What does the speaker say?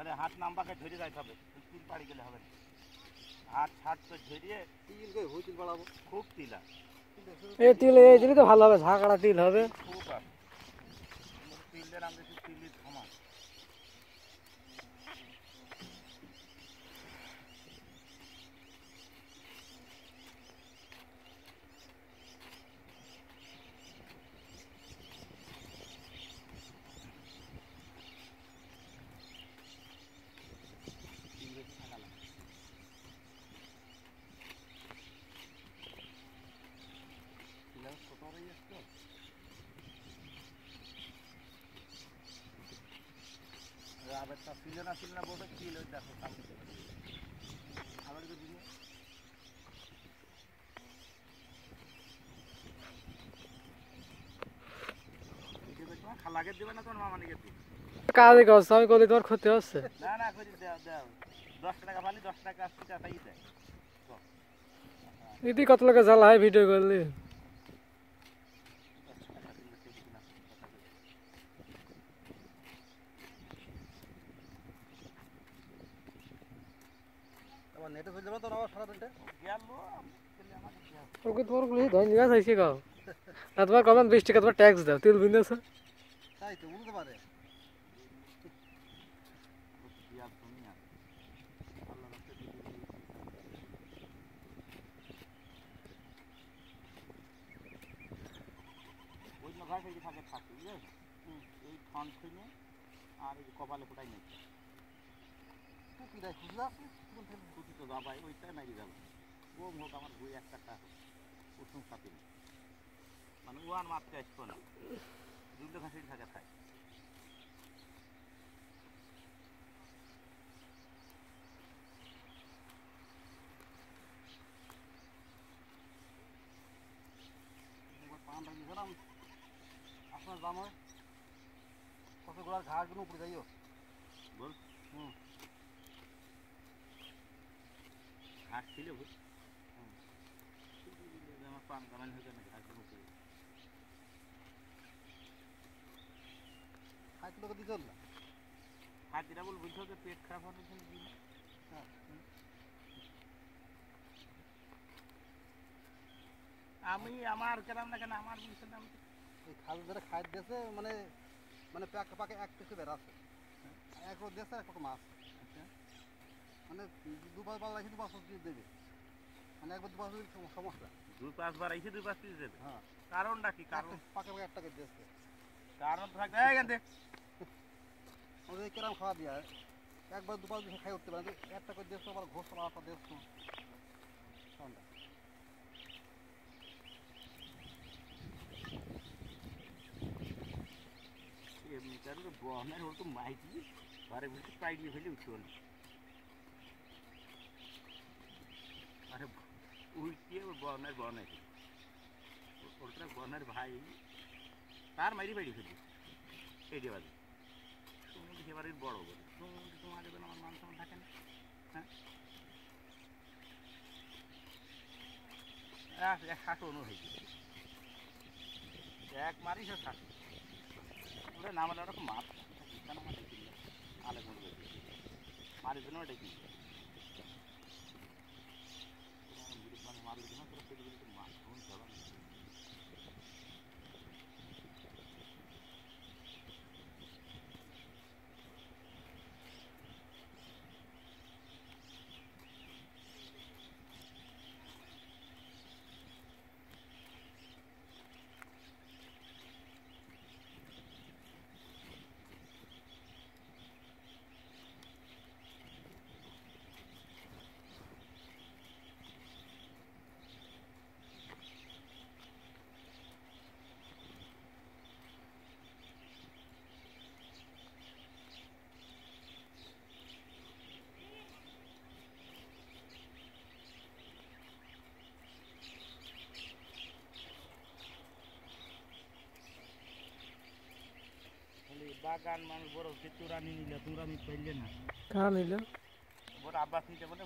এবারে হাত নাম্বাকে ধরে যাইতে হবে, তিল পাড়ি গেলে হবে না। হাত ছাড় তো ধরিয়ে তিল করে ভুই তিল বাড়াবো, খুব তিল আছে এই তিল এই দিলে তো ভালো হবে, ঝাঁকড়া তিল হবে। খুব আছে তিলের, আমি দেখি তিলের সমান। আবেরটা ছিল না বলতে কি দেখো সামনে আবার দিদি খালাকে দেবে না তোমার মামা নিকে কাজে করছো, আমি করলে তোমার ক্ষতি হচ্ছে। না না করে দাও দাও, 10 টাকা পালি 10 টাকা আসছে টাকাই দেয়। দিদি কত লোকে জ্বালা হয় ভিডিও করলে। নেটে চলে যাবে তো আবার সারা দিনটা গেল ওকে তোমার গুলি ধন্যবাদ চাইছি গাও। আর তোমার কমান 20 টাকা তোমার ট্যাক্স দাও, তিল বিন্দেছ তাই তো বলতে পারে। ওই নখায় থেকে থাকে থাকে বুঝেছ, এই খন খুঁজে আর এই কপালে ফোটাই নেই খুঁটি দেয়, খুঁজে আছে খুঁটি তো যাবাই ওইটাই নাকি যাবে। ও হোক আমার বই একটা উষ্ণ সাথে মানে ওয়ান মারতে আসবো না, দুটো ঘাসে থাকে থাকে। আপনার দাম হয় কত গোড়ার ঘাটগুলো উপরে যাইও বল। ঘাট ছিল আমার পান কামান হয়ে যাবে ঘাটগুলো উপরে হাতগুলোকে দিতে না, হাত দিটা বল বুঝতে হবে পেট খারাপ হওয়ার জন্য দিন। আমি আমার কেরাম না কেন আমার বুঝতে না, এই খাল ধরে খাই দিয়েছে মানে মানে পাকে পাকে এক পিছু বের আছে, এক রোদ দিয়েছে এক মাছ। আচ্ছা মানে দুবার বার রাখি 2-5 পিস দেবে, মানে একবার 2-5 পিস সমস্যা, 2-5 বার আইছে 2-5 পিস দেবে। হ্যাঁ কারণটা কি? কারণ পাকে পাকে একটা করে দিয়েছে, কারণ থাকবে এখানে ওদের কেরাম খাওয়া দিয়া একবার 2-5 দিন খাই উঠতে পারে, একটা করে দিয়েছো আবার ঘোষ আলাদা দিয়েছো ঠান্ডা। এমনিটার বনের ওর তো মাইকি ঘরে বসে প্রায় নিয়ে ফেলে উঠতে পারল, আরে উল্টিয়ে ওর বনের ওটা বনের ভাই তার মাইরি বাড়ি ফেলি এটি বাজে তুমি এবারে বড় বলে তোমার দেবেন আমার মান সম্মান থাকে না। হ্যাঁ এক শাসন হয়েছে, এক মারিস শাসন ওটা নাম হলে ওরকম মাছ কেন আমার ডেকে আলে মারির জন্য ডেকে মারির জন্য তোরা পেটে মাছ ধরুন। বাগান মানুষ বড় তোরা নিয়ে নিলে তোরা আমি পাইলে না, কারা নিল বড় আব্বাস নিতে বলে